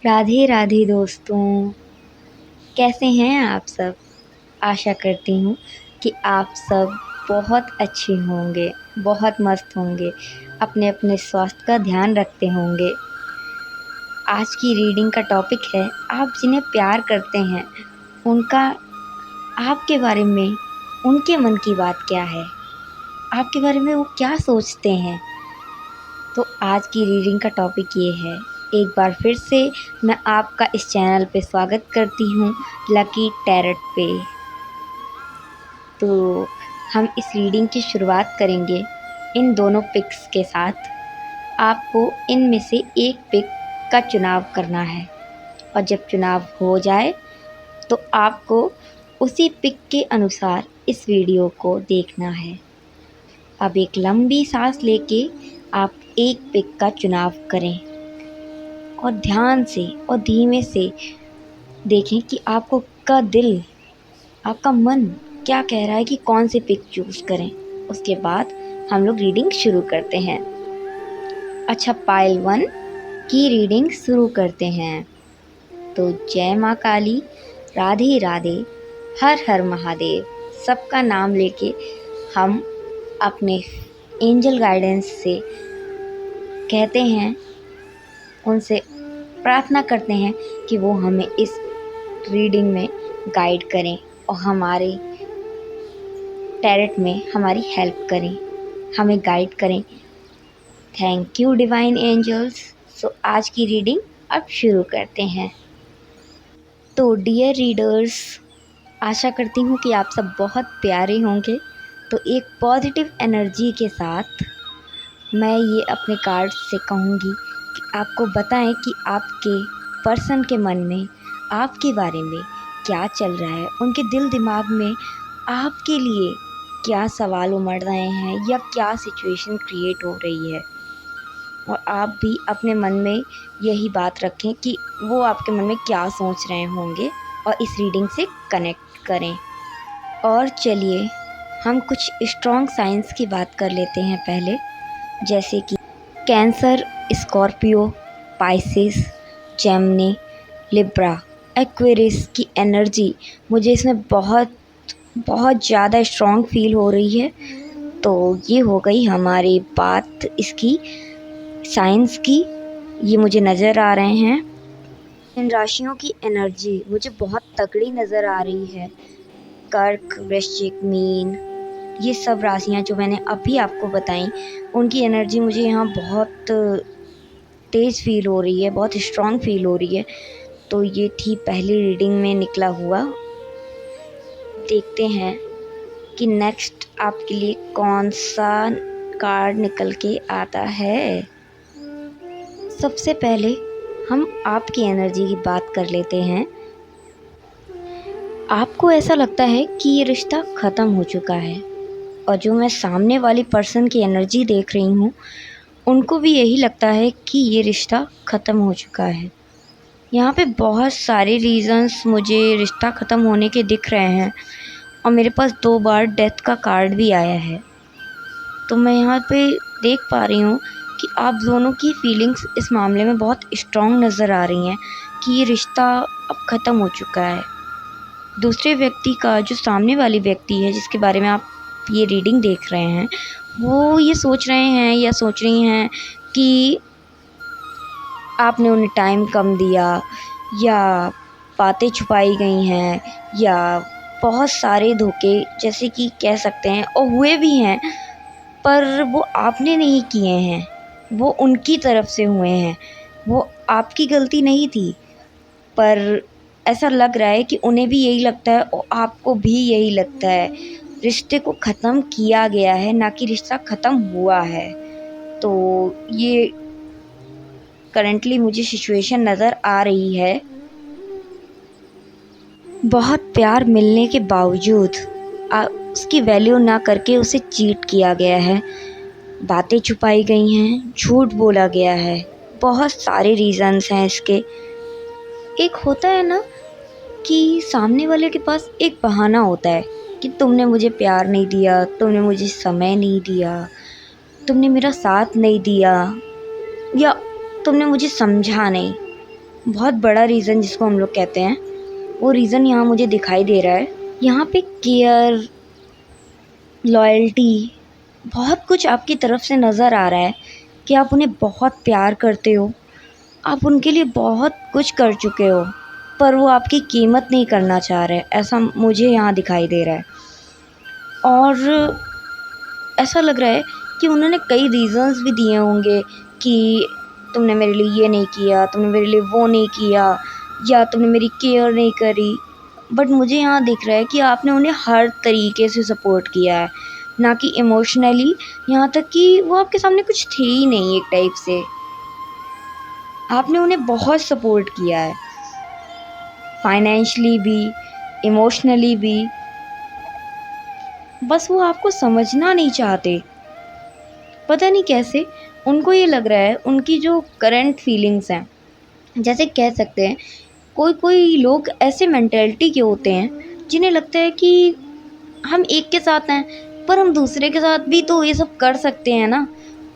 राधे राधे दोस्तों, कैसे हैं आप सब। आशा करती हूँ कि आप सब बहुत अच्छे होंगे, बहुत मस्त होंगे, अपने अपने स्वास्थ्य का ध्यान रखते होंगे। आज की रीडिंग का टॉपिक है, आप जिन्हें प्यार करते हैं उनका आपके बारे में, उनके मन की बात क्या है, आपके बारे में वो क्या सोचते हैं। तो आज की रीडिंग का टॉपिक ये है। एक बार फिर से मैं आपका इस चैनल पे स्वागत करती हूँ, लकी टैरट पे। तो हम इस रीडिंग की शुरुआत करेंगे इन दोनों पिक्स के साथ। आपको इनमें से एक पिक का चुनाव करना है और जब चुनाव हो जाए तो आपको उसी पिक के अनुसार इस वीडियो को देखना है। अब एक लंबी सांस लेके आप एक पिक का चुनाव करें और ध्यान से और धीमे से देखें कि आपका दिल, आपका मन क्या कह रहा है कि कौन सी पिक चूज़ करें। उसके बाद हम लोग रीडिंग शुरू करते हैं। अच्छा, पाइल 1 की रीडिंग शुरू करते हैं। तो जय माँ काली, राधे राधे, हर हर महादेव। सबका नाम लेके हम अपने एंजल गाइडेंस से कहते हैं, उनसे प्रार्थना करते हैं कि वो हमें इस रीडिंग में गाइड करें और हमारे टैरट में हमारी हेल्प करें, हमें गाइड करें। Thank you divine angels. So आज की रीडिंग अब शुरू करते हैं। तो डियर रीडर्स, आशा करती हूँ कि आप सब बहुत प्यारे होंगे। तो एक पॉजिटिव एनर्जी के साथ मैं ये अपने कार्ड से कहूँगी कि आपको बताएं कि आपके पर्सन के मन में आपके बारे में क्या चल रहा है, उनके दिल दिमाग में आपके लिए क्या सवाल उमड़ रहे हैं या क्या सिचुएशन क्रिएट हो रही है। और आप भी अपने मन में यही बात रखें कि वो आपके मन में क्या सोच रहे होंगे और इस रीडिंग से कनेक्ट करें। और चलिए हम कुछ स्ट्रॉन्ग साइंस की बात कर लेते हैं पहले, जैसे कि cancer, Scorpio, Pisces, Gemini, Libra, Aquarius की एनर्जी मुझे इसमें बहुत बहुत ज़्यादा स्ट्रॉन्ग फील हो रही है। तो ये हो गई हमारी बात इसकी साइंस की, ये मुझे नज़र आ रहे हैं। इन राशियों की एनर्जी मुझे बहुत तगड़ी नज़र आ रही है। कर्क, वृश्चिक, मीन, ये सब राशियाँ जो मैंने अभी आपको बताई, उनकी एनर्जी मुझे यहाँ बहुत तेज़ फील हो रही है, बहुत स्ट्रॉन्ग फील हो रही है। तो ये थी पहली रीडिंग में निकला हुआ। देखते हैं कि नेक्स्ट आपके लिए कौन सा कार्ड निकल के आता है। सबसे पहले हम आपकी एनर्जी की बात कर लेते हैं। आपको ऐसा लगता है कि ये रिश्ता ख़त्म हो चुका है और जो मैं सामने वाली पर्सन की एनर्जी देख रही हूँ, उनको भी यही लगता है कि ये रिश्ता ख़त्म हो चुका है। यहाँ पे बहुत सारे रीज़न्स मुझे रिश्ता ख़त्म होने के दिख रहे हैं और मेरे पास 2 बार डेथ का कार्ड भी आया है। तो मैं यहाँ पे देख पा रही हूँ कि आप दोनों की फीलिंग्स इस मामले में बहुत स्ट्रॉन्ग नज़र आ रही हैं कि ये रिश्ता अब ख़त्म हो चुका है। दूसरे व्यक्ति का, जो सामने वाली व्यक्ति है जिसके बारे में आप ये रीडिंग देख रहे हैं, वो ये सोच रहे हैं या सोच रही हैं कि आपने उन्हें टाइम कम दिया या बातें छुपाई गई हैं या बहुत सारे धोखे जैसे कि कह सकते हैं, और हुए भी हैं, पर वो आपने नहीं किए हैं, वो उनकी तरफ से हुए हैं। वो आपकी गलती नहीं थी, पर ऐसा लग रहा है कि उन्हें भी यही लगता है और आपको भी यही लगता है। रिश्ते को ख़त्म किया गया है, ना कि रिश्ता ख़त्म हुआ है। तो ये करंटली मुझे सिचुएशन नज़र आ रही है। बहुत प्यार मिलने के बावजूद उसकी वैल्यू ना करके उसे चीट किया गया है, बातें छुपाई गई हैं, झूठ बोला गया है। बहुत सारे रीज़न्स हैं इसके। एक होता है ना कि सामने वाले के पास एक बहाना होता है कि तुमने मुझे प्यार नहीं दिया, तुमने मुझे समय नहीं दिया, तुमने मेरा साथ नहीं दिया या तुमने मुझे समझा नहीं। बहुत बड़ा रीज़न जिसको हम लोग कहते हैं, वो रीज़न यहाँ मुझे दिखाई दे रहा है। यहाँ पे केयर, लॉयल्टी, बहुत कुछ आपकी तरफ से नज़र आ रहा है कि आप उन्हें बहुत प्यार करते हो, आप उनके लिए बहुत कुछ कर चुके हो, पर वो आपकी कीमत नहीं करना चाह रहे, ऐसा मुझे यहाँ दिखाई दे रहा है। और ऐसा लग रहा है कि उन्होंने कई रीज़न्स भी दिए होंगे कि तुमने मेरे लिए ये नहीं किया, तुमने मेरे लिए वो नहीं किया, या तुमने मेरी केयर नहीं करी। बट मुझे यहाँ दिख रहा है कि आपने उन्हें हर तरीके से सपोर्ट किया है, ना कि इमोशनली, यहाँ तक कि वो आपके सामने कुछ थे ही नहीं एक टाइप से। आपने उन्हें बहुत सपोर्ट किया है, फाइनेंशियली भी, इमोशनली भी। बस वो आपको समझना नहीं चाहते, पता नहीं कैसे। उनको ये लग रहा है, उनकी जो करंट फीलिंग्स हैं, जैसे कह सकते हैं कोई कोई लोग ऐसे मेंटेलिटी के होते हैं जिन्हें लगता है कि हम एक के साथ हैं पर हम दूसरे के साथ भी तो ये सब कर सकते हैं ना।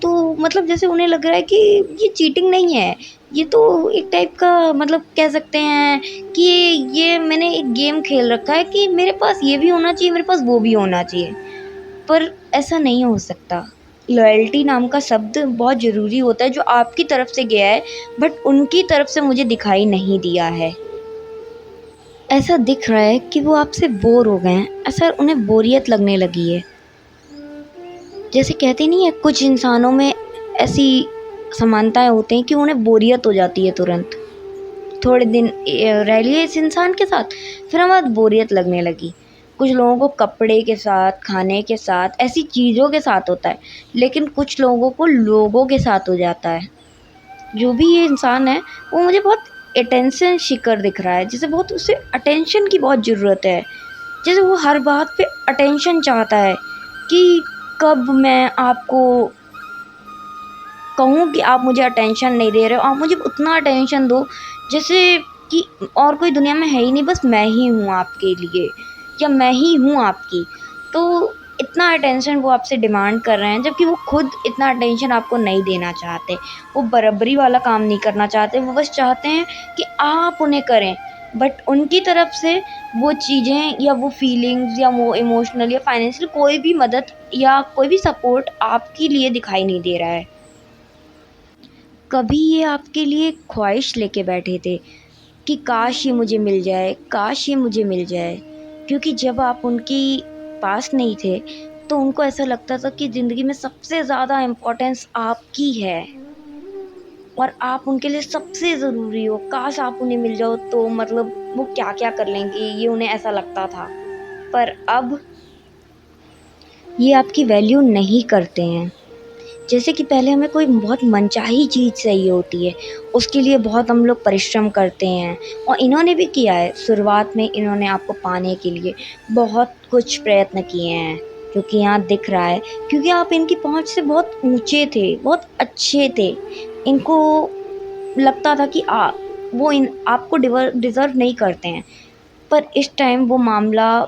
तो मतलब जैसे उन्हें लग रहा है कि ये चीटिंग नहीं है, ये तो एक टाइप का मतलब कह सकते हैं कि ये मैंने एक गेम खेल रखा है कि मेरे पास ये भी होना चाहिए, मेरे पास वो भी होना चाहिए। पर ऐसा नहीं हो सकता। लॉयल्टी नाम का शब्द बहुत ज़रूरी होता है जो आपकी तरफ से गया है, बट उनकी तरफ से मुझे दिखाई नहीं दिया है। ऐसा दिख रहा है कि वो आपसे बोर हो गए हैं, ऐसा उन्हें बोरियत लगने लगी है। जैसे कहते नहीं है कुछ इंसानों में ऐसी समानताएं होती हैं कि उन्हें बोरियत हो जाती है तुरंत, थोड़े दिन रह लिए इस इंसान के साथ, फिर हमारे बोरियत लगने लगी। कुछ लोगों को कपड़े के साथ, खाने के साथ, ऐसी चीज़ों के साथ होता है, लेकिन कुछ लोगों को लोगों के साथ हो जाता है। जो भी ये इंसान है वो मुझे बहुत अटेंशन सीकर दिख रहा है, जैसे बहुत उसे अटेंशन की बहुत ज़रूरत है। जैसे वो हर बात पे अटेंशन चाहता है कि कब मैं आपको कहूँ कि आप मुझे अटेंशन नहीं दे रहे हो, आप मुझे उतना अटेंशन दो जैसे कि और कोई दुनिया में है ही नहीं, बस मैं ही हूँ आपके लिए, या मैं ही हूँ आपकी। तो इतना अटेंशन वो आपसे डिमांड कर रहे हैं, जबकि वो खुद इतना अटेंशन आपको नहीं देना चाहते। वो बराबरी वाला काम नहीं करना चाहते, वो बस चाहते हैं कि आप उन्हें करें। बट उनकी तरफ से वो चीज़ें या वो फीलिंग्स या वो इमोशनल या फाइनेंशियल कोई भी मदद या कोई भी सपोर्ट आपके लिए दिखाई नहीं दे रहा है। कभी ये आपके लिए ख्वाहिश लेके बैठे थे कि काश ये मुझे मिल जाए, काश ये मुझे मिल जाए। क्योंकि जब आप उनकी पास नहीं थे तो उनको ऐसा लगता था कि ज़िंदगी में सबसे ज़्यादा इम्पोर्टेंस आपकी है और आप उनके लिए सबसे ज़रूरी हो। काश आप उन्हें मिल जाओ तो मतलब वो क्या क्या कर लेंगे, ये उन्हें ऐसा लगता था। पर अब ये आपकी वैल्यू नहीं करते हैं। जैसे कि पहले हमें कोई बहुत मनचाही चीज़ चाहिए होती है, उसके लिए बहुत हम लोग परिश्रम करते हैं, और इन्होंने भी किया है। शुरुआत में इन्होंने आपको पाने के लिए बहुत कुछ प्रयत्न किए हैं, क्योंकि यहाँ दिख रहा है, क्योंकि आप इनकी पहुँच से बहुत ऊंचे थे, बहुत अच्छे थे। इनको लगता था कि वो इन आपको डिज़र्व नहीं करते हैं। पर इस टाइम वो मामला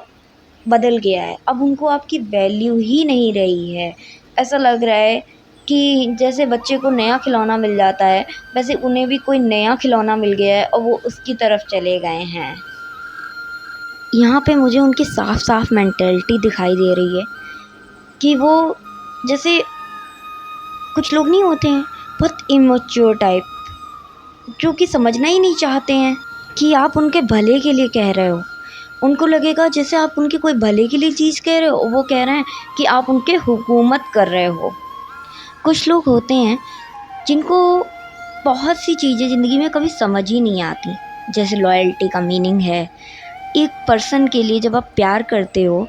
बदल गया है, अब उनको आपकी वैल्यू ही नहीं रही है। ऐसा लग रहा है कि जैसे बच्चे को नया खिलौना मिल जाता है, वैसे उन्हें भी कोई नया खिलौना मिल गया है और वो उसकी तरफ चले गए हैं। यहाँ पे मुझे उनकी साफ साफ मेंटेलिटी दिखाई दे रही है कि वो जैसे कुछ लोग नहीं होते हैं बहुत इमेच्योर टाइप, जो कि समझना ही नहीं चाहते हैं कि आप उनके भले के लिए कह रहे हो। उनको लगेगा जैसे आप उनके कोई भले के लिए चीज़ कह रहे हो, वो कह रहे हैं कि आप उनके हुकूमत कर रहे हो। कुछ लोग होते हैं जिनको बहुत सी चीज़ें ज़िंदगी में कभी समझ ही नहीं आती, जैसे लॉयल्टी का मीनिंग है। एक पर्सन के लिए जब आप प्यार करते हो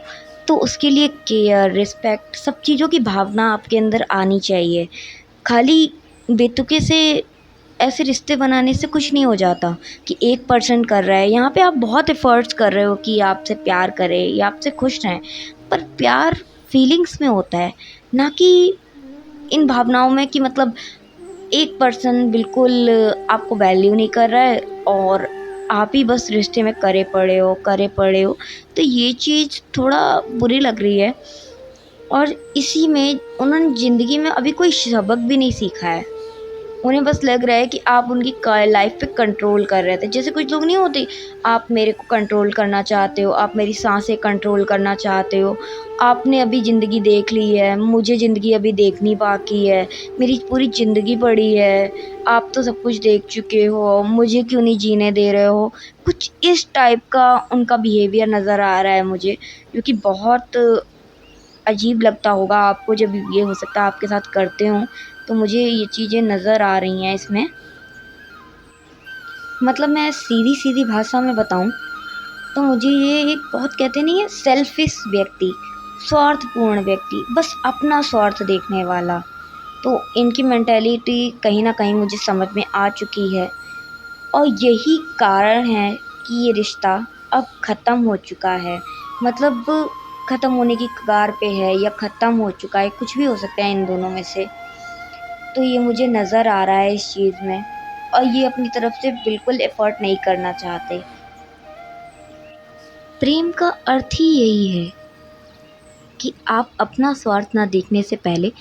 तो उसके लिए केयर, रिस्पेक्ट, सब चीज़ों की भावना आपके अंदर आनी चाहिए। खाली बेतुके से ऐसे रिश्ते बनाने से कुछ नहीं हो जाता कि एक पर्सन कर रहा है। यहाँ पे आप बहुत एफ़र्ट्स कर रहे हो कि आपसे प्यार करे या आपसे खुश रहें, पर प्यार फीलिंग्स में होता है, ना कि इन भावनाओं में कि मतलब एक पर्सन बिल्कुल आपको वैल्यू नहीं कर रहा है और आप ही बस रिश्ते में करे पड़े हो। तो ये चीज़ थोड़ा बुरी लग रही है, और इसी में उन्होंने ज़िंदगी में अभी कोई सबक भी नहीं सीखा है। उन्हें बस लग रहा है कि आप उनकी लाइफ पे कंट्रोल कर रहे थे। जैसे कुछ लोग नहीं होते, आप मेरे को कंट्रोल करना चाहते हो, आप मेरी सांसें कंट्रोल करना चाहते हो, आपने अभी ज़िंदगी देख ली है, मुझे ज़िंदगी अभी देखनी बाकी है, मेरी पूरी ज़िंदगी पड़ी है, आप तो सब कुछ देख चुके हो, मुझे क्यों नहीं जीने दे रहे हो। कुछ इस टाइप का उनका बिहेवियर नज़र आ रहा है मुझे, जो कि बहुत अजीब लगता होगा आपको जब ये हो सकता है आपके साथ करते हों। तो मुझे ये चीज़ें नज़र आ रही हैं इसमें। मतलब मैं सीधी-सीधी भाषा में बताऊँ तो मुझे ये एक बहुत कहते नहीं है सेल्फिश व्यक्ति, स्वार्थपूर्ण व्यक्ति, बस अपना स्वार्थ देखने वाला, तो इनकी मेंटालिटी कहीं न कहीं मुझे समझ में आ चुकी है। और यही कारण है कि ये रिश्ता अब ख़त्म हो चुका है। मतलब ख़त्म होने की कगार पे है या ख़त्म हो चुका है, कुछ भी हो सकता है इन दोनों में से। तो ये मुझे नज़र आ रहा है इस चीज़ में, और ये अपनी तरफ से बिल्कुल एफ़र्ट नहीं करना चाहते। प्रेम का अर्थ ही यही है कि आप अपना स्वार्थ ना देखने से पहले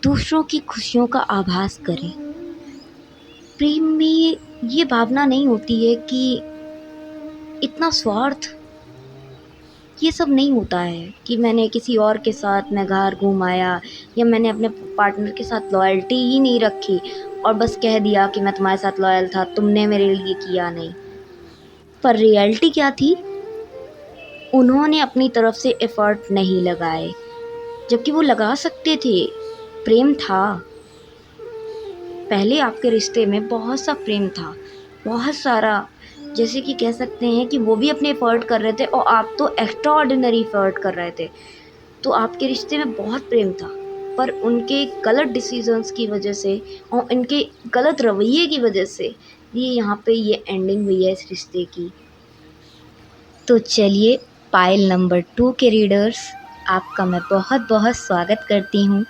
दूसरों की खुशियों का आभास करें। प्रेम में ये भावना नहीं होती है कि इतना स्वार्थ, ये सब नहीं होता है कि मैंने किसी और के साथ मैं घर घूम आया, या मैंने अपने पार्टनर के साथ लॉयल्टी ही नहीं रखी और बस कह दिया कि मैं तुम्हारे साथ लॉयल था, तुमने मेरे लिए किया नहीं। पर रियलिटी क्या थी? उन्होंने अपनी तरफ से एफ़र्ट नहीं लगाए, जबकि वो लगा सकते थे। प्रेम था, पहले आपके रिश्ते में बहुत सा प्रेम था, बहुत सारा। जैसे कि कह सकते हैं कि वो भी अपने एफ़र्ट कर रहे थे और आप तो एक्स्ट्रा ऑर्डिनरी एफ़र्ट कर रहे थे। तो आपके रिश्ते में बहुत प्रेम था, पर उनके गलत डिसीजंस की वजह से और इनके गलत रवैये की वजह से ये यहाँ पे ये एंडिंग हुई है इस रिश्ते की। तो चलिए, पाइल नंबर 2 के रीडर्स, आपका मैं बहुत बहुत स्वागत करती हूँ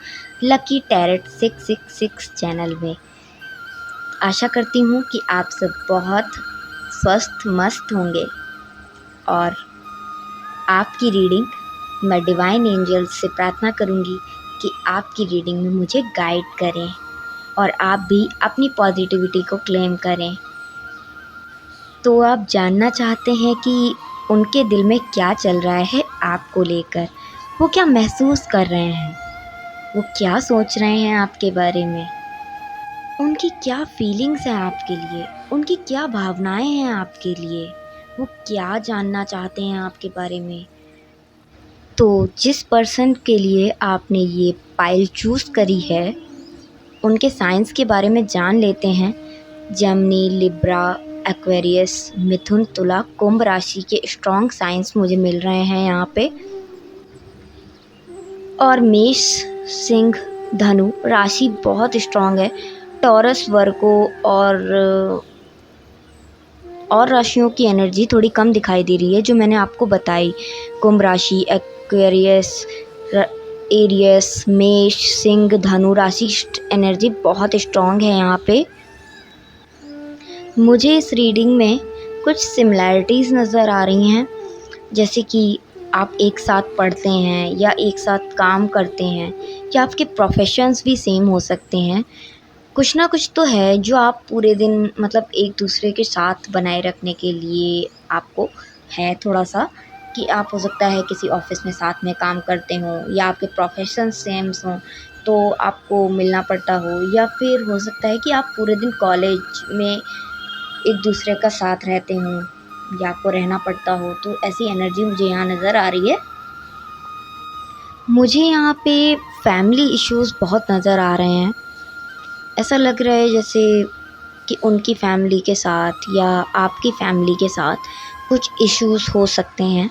लकी टैरेट 666 चैनल में। आशा करती हूँ कि आप सब बहुत स्वस्थ मस्त होंगे, और आपकी रीडिंग मैं डिवाइन एंजल्स से प्रार्थना करूँगी कि आपकी रीडिंग में मुझे गाइड करें और आप भी अपनी पॉजिटिविटी को क्लेम करें। तो आप जानना चाहते हैं कि उनके दिल में क्या चल रहा है आपको लेकर, वो क्या महसूस कर रहे हैं, वो क्या सोच रहे हैं आपके बारे में, उनकी क्या फीलिंग्स हैं आपके लिए, उनकी क्या भावनाएं हैं आपके लिए, वो क्या जानना चाहते हैं आपके बारे में। तो जिस पर्सन के लिए आपने ये पाइल चूज़ करी है, उनके साइंस के बारे में जान लेते हैं। जेमिनी, लिब्रा, एक्वेरियस, मिथुन, तुला, कुंभ राशि के स्ट्रॉन्ग साइंस मुझे मिल रहे हैं यहाँ पे। और मेष, सिंह, धनु राशि बहुत स्ट्रॉन्ग है। टॉरस, वर्गो और राशियों की एनर्जी थोड़ी कम दिखाई दे रही है जो मैंने आपको बताई। कुंभ राशि, एक्वेरियस, एरियस, मेष, सिंह, धनु राशि एनर्जी बहुत स्ट्रॉन्ग है यहाँ पे। मुझे इस रीडिंग में कुछ सिमिलैरिटीज़ नज़र आ रही हैं, जैसे कि आप एक साथ पढ़ते हैं या एक साथ काम करते हैं, या आपके प्रोफेशंस भी सेम हो सकते हैं। कुछ ना कुछ तो है जो आप पूरे दिन मतलब एक दूसरे के साथ बनाए रखने के लिए आपको है थोड़ा सा, कि आप हो सकता है किसी ऑफिस में साथ में काम करते हों, या आपके प्रोफेशन सेम्स हों तो आपको मिलना पड़ता हो, या फिर हो सकता है कि आप पूरे दिन कॉलेज में एक दूसरे का साथ रहते हों या आपको रहना पड़ता हो। तो ऐसी एनर्जी मुझे यहाँ नज़र आ रही है। मुझे यहाँ पे फैमिली इश्यूज़ बहुत नज़र आ रहे हैं। ऐसा लग रहा है जैसे कि उनकी फैमिली के साथ या आपकी फैमिली के साथ कुछ इश्यूज़ हो सकते हैं।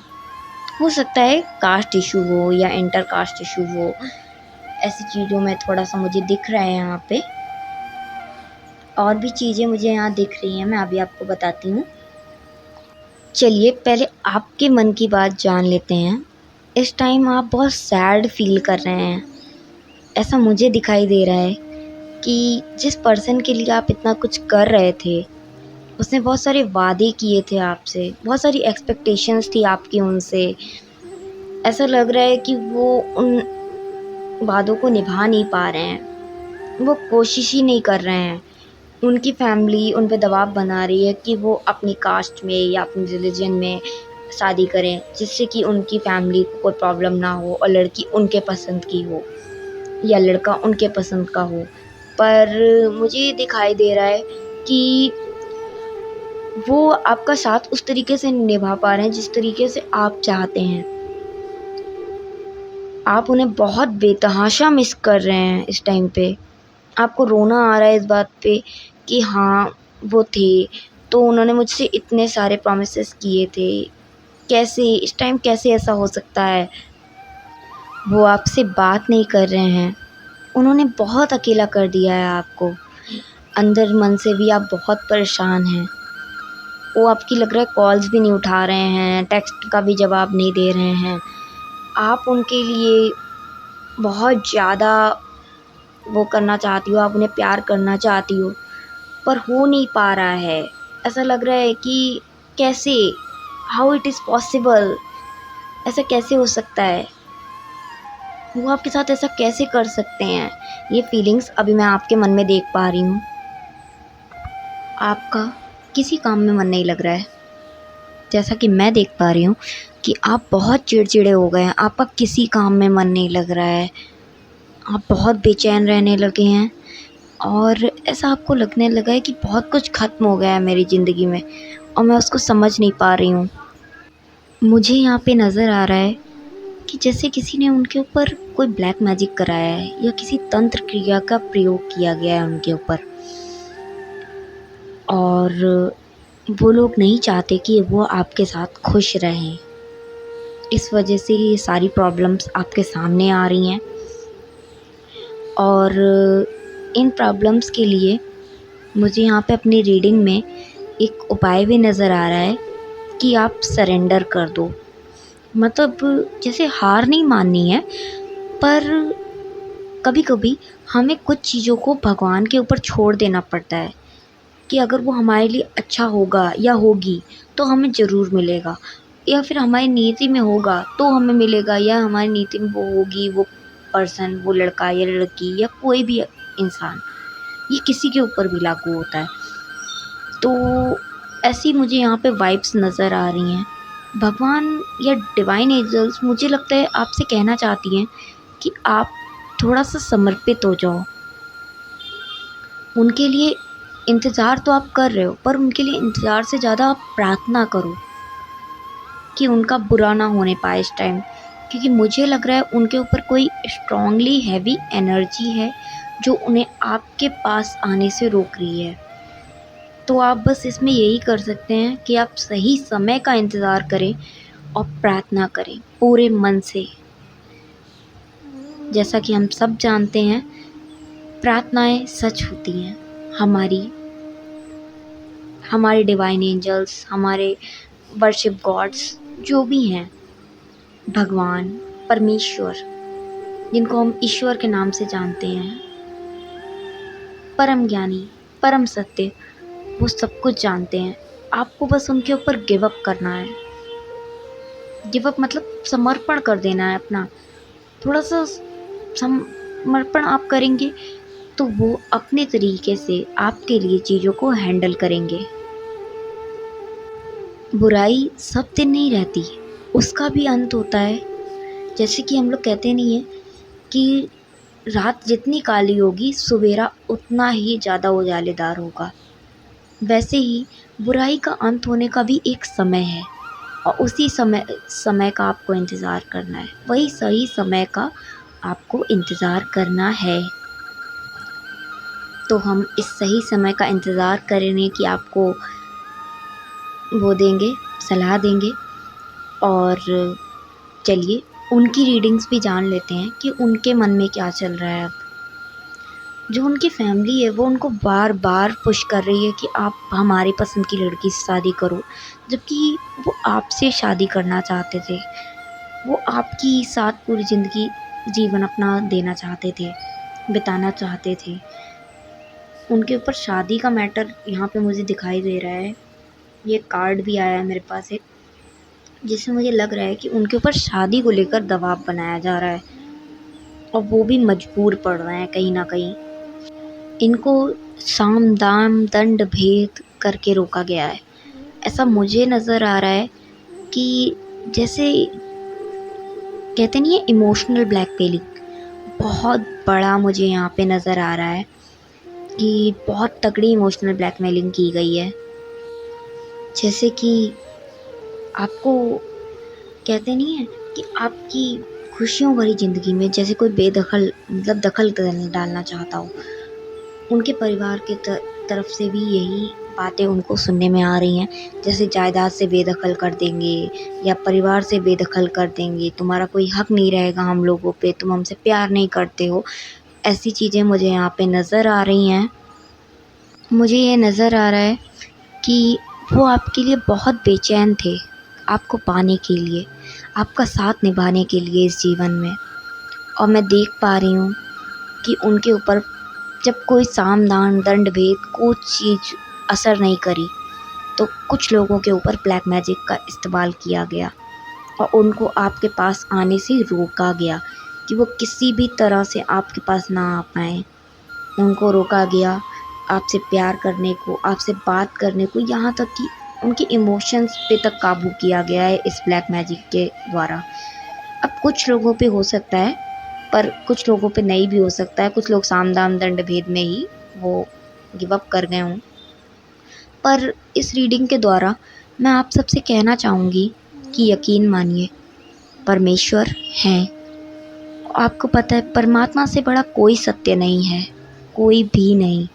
हो सकता है कास्ट इशू हो या इंटर कास्ट इशू हो, ऐसी चीज़ों में थोड़ा सा मुझे दिख रहा है यहाँ पे। और भी चीज़ें मुझे यहाँ दिख रही हैं, मैं अभी आपको बताती हूँ। चलिए, पहले आपके मन की बात जान लेते हैं। इस टाइम आप बहुत सैड फील कर रहे हैं, ऐसा मुझे दिखाई दे रहा है कि जिस पर्सन के लिए आप इतना कुछ कर रहे थे, उसने बहुत सारे वादे किए थे आपसे, बहुत सारी एक्सपेक्टेशंस थी आपकी उनसे। ऐसा लग रहा है कि वो उन वादों को निभा नहीं पा रहे हैं। वो कोशिश ही नहीं कर रहे हैं। उनकी फैमिली उन पे दबाव बना रही है कि वो अपनी कास्ट में या अपनी रिलीजन में शादी करें, जिससे कि उनकी फैमिली को कोई प्रॉब्लम ना हो और लड़की उनके पसंद की हो या लड़का उनके पसंद का हो। पर मुझे दिखाई दे रहा है कि वो आपका साथ उस तरीके से नहीं निभा पा रहे हैं जिस तरीके से आप चाहते हैं। आप उन्हें बहुत बेतहाशा मिस कर रहे हैं इस टाइम पे। आपको रोना आ रहा है इस बात पे कि हाँ, वो थे तो उन्होंने मुझसे इतने सारे प्रॉमिसेस किए थे, कैसे इस टाइम कैसे ऐसा हो सकता है? वो आपसे बात नहीं कर रहे हैं, उन्होंने बहुत अकेला कर दिया है आपको। अंदर मन से भी आप बहुत परेशान हैं। वो आपकी लग रहा है कॉल्स भी नहीं उठा रहे हैं, टेक्स्ट का भी जवाब नहीं दे रहे हैं। आप उनके लिए बहुत ज़्यादा वो करना चाहती हो, आप उन्हें प्यार करना चाहती हो, पर हो नहीं पा रहा है। ऐसा लग रहा है कि कैसे, हाउ इट इज़ पॉसिबल, ऐसा कैसे हो सकता है? वो आपके साथ ऐसा कैसे कर सकते हैं? ये फीलिंग्स अभी मैं आपके मन में देख पा रही हूँ। आपका किसी काम में मन नहीं लग रहा है। जैसा कि मैं देख पा रही हूँ कि आप बहुत चिड़चिड़े हो गए हैं, आपका किसी काम में मन नहीं लग रहा है, आप बहुत बेचैन रहने लगे हैं और ऐसा आपको लगने लगा है कि बहुत कुछ ख़त्म हो गया है मेरी ज़िंदगी में और मैं उसको समझ नहीं पा रही हूँ। मुझे यहाँ पे नज़र आ रहा है कि जैसे किसी ने उनके ऊपर कोई ब्लैक मैजिक कराया है या किसी तंत्र क्रिया का प्रयोग किया गया है उनके ऊपर, और वो लोग नहीं चाहते कि वो आपके साथ खुश रहें। इस वजह से ये सारी प्रॉब्लम्स आपके सामने आ रही हैं और इन प्रॉब्लम्स के लिए मुझे यहाँ पे अपनी रीडिंग में एक उपाय भी नज़र आ रहा है कि आप सरेंडर कर दो। मतलब जैसे हार नहीं माननी है, पर कभी कभी हमें कुछ चीज़ों को भगवान के ऊपर छोड़ देना पड़ता है कि अगर वो हमारे लिए अच्छा होगा या होगी तो हमें ज़रूर मिलेगा, या फिर हमारी नीति में होगा तो हमें मिलेगा, या हमारी नीति में वो होगी, वो पर्सन, वो लड़का या लड़की या कोई भी इंसान, ये किसी के ऊपर भी लागू होता है। तो ऐसी मुझे यहाँ पे वाइब्स नज़र आ रही हैं। भगवान या डिवाइन एंजल्स मुझे लगता है आपसे कहना चाहती हैं कि आप थोड़ा सा समर्पित हो जाओ। उनके लिए इंतज़ार तो आप कर रहे हो, पर उनके लिए इंतज़ार से ज़्यादा आप प्रार्थना करो कि उनका बुरा ना होने पाए इस टाइम, क्योंकि मुझे लग रहा है उनके ऊपर कोई स्ट्रॉन्गली हैवी एनर्जी है जो उन्हें आपके पास आने से रोक रही है। तो आप बस इसमें यही कर सकते हैं कि आप सही समय का इंतज़ार करें और प्रार्थना करें पूरे मन से। जैसा कि हम सब जानते हैं, प्रार्थनाएं सच होती हैं। हमारी हमारे डिवाइन एंजल्स, हमारे वर्शिप गॉड्स जो भी हैं, भगवान, परमेश्वर, जिनको हम ईश्वर के नाम से जानते हैं, परम ज्ञानी, परम सत्य, वो सब कुछ जानते हैं। आपको बस उनके ऊपर गिव अप करना है। गिव अप मतलब समर्पण कर देना है अपना। थोड़ा सा समर्पण आप करेंगे तो वो अपने तरीके से आपके लिए चीज़ों को हैंडल करेंगे। बुराई सब दिन नहीं रहती, उसका भी अंत होता है। जैसे कि हम लोग कहते नहीं है कि रात जितनी काली होगी सवेरा उतना ही ज़्यादा उजालेदार होगा। वैसे ही बुराई का अंत होने का भी एक समय है और उसी समय का आपको इंतज़ार करना है। वही सही समय का आपको इंतज़ार करना है। तो हम इस सही समय का इंतज़ार करने की आपको वो देंगे, सलाह देंगे। और चलिए उनकी रीडिंग्स भी जान लेते हैं कि उनके मन में क्या चल रहा है अब। जो उनकी फैमिली है वो उनको बार बार पुश कर रही है कि आप हमारी पसंद की लड़की से शादी करो, जबकि वो आपसे शादी करना चाहते थे। वो आपकी साथ पूरी ज़िंदगी जीवन अपना देना चाहते थे, बिताना चाहते थे। उनके ऊपर शादी का मैटर यहाँ पे मुझे दिखाई दे रहा है। ये कार्ड भी आया है मेरे पास एक, जिससे मुझे लग रहा है कि उनके ऊपर शादी को लेकर दबाव बनाया जा रहा है और वो भी मजबूर पड़ रहे हैं कहीं ना कहीं। इनको साम दाम दंड भेद करके रोका गया है। ऐसा मुझे नज़र आ रहा है कि जैसे कहते नहीं है इमोशनल ब्लैकमेलिंग, बहुत बड़ा मुझे यहाँ पे नज़र आ रहा है कि बहुत तगड़ी इमोशनल ब्लैकमेलिंग की गई है। जैसे कि आपको कहते नहीं है कि आपकी खुशियों भरी ज़िंदगी में जैसे कोई बेदखल मतलब दखल डालना चाहता हो, उनके परिवार के तरफ से भी यही बातें उनको सुनने में आ रही हैं। जैसे जायदाद से बेदखल कर देंगे या परिवार से बेदखल कर देंगे, तुम्हारा कोई हक नहीं रहेगा हम लोगों पे, तुम हमसे प्यार नहीं करते हो। ऐसी चीज़ें मुझे यहाँ पे नज़र आ रही हैं। मुझे ये नज़र आ रहा है कि वो आपके लिए बहुत बेचैन थे, आपको पाने के लिए, आपका साथ निभाने के लिए इस जीवन में। और मैं देख पा रही हूँ कि उनके ऊपर जब कोई साम दान दंड भेद कोई चीज़ असर नहीं करी, तो कुछ लोगों के ऊपर ब्लैक मैजिक का इस्तेमाल किया गया और उनको आपके पास आने से रोका गया कि वो किसी भी तरह से आपके पास ना आ पाएँ। उनको रोका गया आपसे प्यार करने को, आपसे बात करने को, यहाँ तक कि उनके इमोशंस पे तक काबू किया गया है इस ब्लैक मैजिक के द्वारा। अब कुछ लोगों पे हो सकता है, पर कुछ लोगों पे नहीं भी हो सकता है। कुछ लोग साम दाम दंड भेद में ही वो गिव अप कर गए हों। पर इस रीडिंग के द्वारा मैं आप सबसे कहना चाहूँगी कि यकीन मानिए, परमेश्वर हैं। आपको पता है परमात्मा से बड़ा कोई सत्य नहीं है, कोई भी नहीं।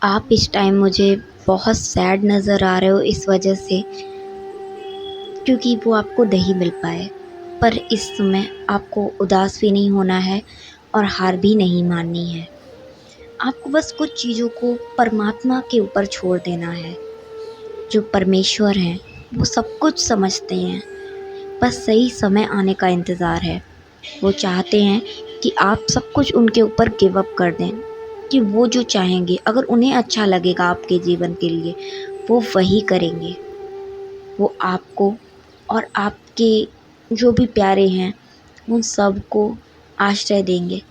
आप इस टाइम मुझे बहुत सैड नज़र आ रहे हो इस वजह से, क्योंकि वो आपको नहीं मिल पाए। पर इस समय आपको उदास भी नहीं होना है और हार भी नहीं माननी है। आपको बस कुछ चीज़ों को परमात्मा के ऊपर छोड़ देना है। जो परमेश्वर हैं वो सब कुछ समझते हैं, बस सही समय आने का इंतज़ार है। वो चाहते हैं कि आप सब कुछ उनके ऊपर गिव अप कर दें, कि वो जो चाहेंगे, अगर उन्हें अच्छा लगेगा आपके जीवन के लिए, वो वही करेंगे। वो आपको और आपके जो भी प्यारे हैं उन सब को आश्रय देंगे,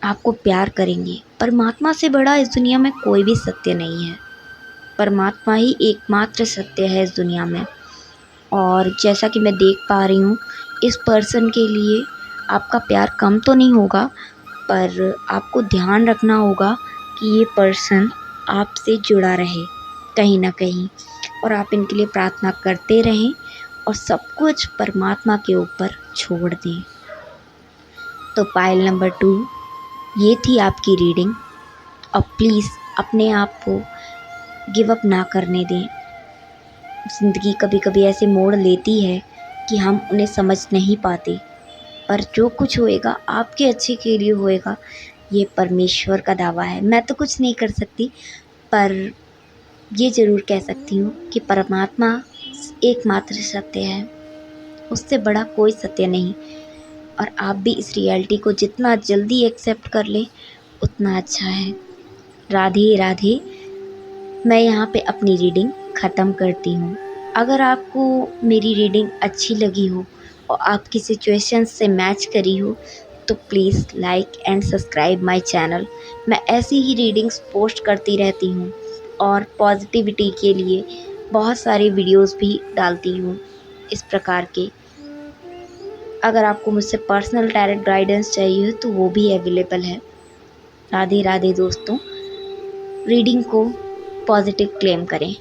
आपको प्यार करेंगे। परमात्मा से बड़ा इस दुनिया में कोई भी सत्य नहीं है। परमात्मा ही एकमात्र सत्य है इस दुनिया में। और जैसा कि मैं देख पा रही हूँ, इस पर्सन के लिए आपका प्यार कम तो नहीं होगा, पर आपको ध्यान रखना होगा कि ये पर्सन आपसे जुड़ा रहे कहीं ना कहीं, और आप इनके लिए प्रार्थना करते रहें और सब कुछ परमात्मा के ऊपर छोड़ दें। तो पाइल नंबर 2, ये थी आपकी रीडिंग। और प्लीज़ अपने आप को गिव अप ना करने दें। ज़िंदगी कभी कभी ऐसे मोड़ लेती है कि हम उन्हें समझ नहीं पाते, पर जो कुछ होएगा आपके अच्छे के लिए होएगा, ये परमेश्वर का दावा है। मैं तो कुछ नहीं कर सकती, पर ये ज़रूर कह सकती हूँ कि परमात्मा एकमात्र सत्य है, उससे बड़ा कोई सत्य नहीं। और आप भी इस रियलिटी को जितना जल्दी एक्सेप्ट कर लें उतना अच्छा है। राधे राधे। मैं यहाँ पे अपनी रीडिंग ख़त्म करती हूँ। अगर आपको मेरी रीडिंग अच्छी लगी हो और आपकी सिचुएशंस से मैच करी हो, तो please like and subscribe my channel. मैं ऐसी ही रीडिंग्स पोस्ट करती रहती हूँ और पॉजिटिविटी के लिए बहुत सारी वीडियोस भी डालती हूँ इस प्रकार के। अगर आपको मुझसे पर्सनल टैरेट गाइडेंस चाहिए तो वो भी अवेलेबल है। राधे राधे दोस्तों। रीडिंग को पॉजिटिव क्लेम करें।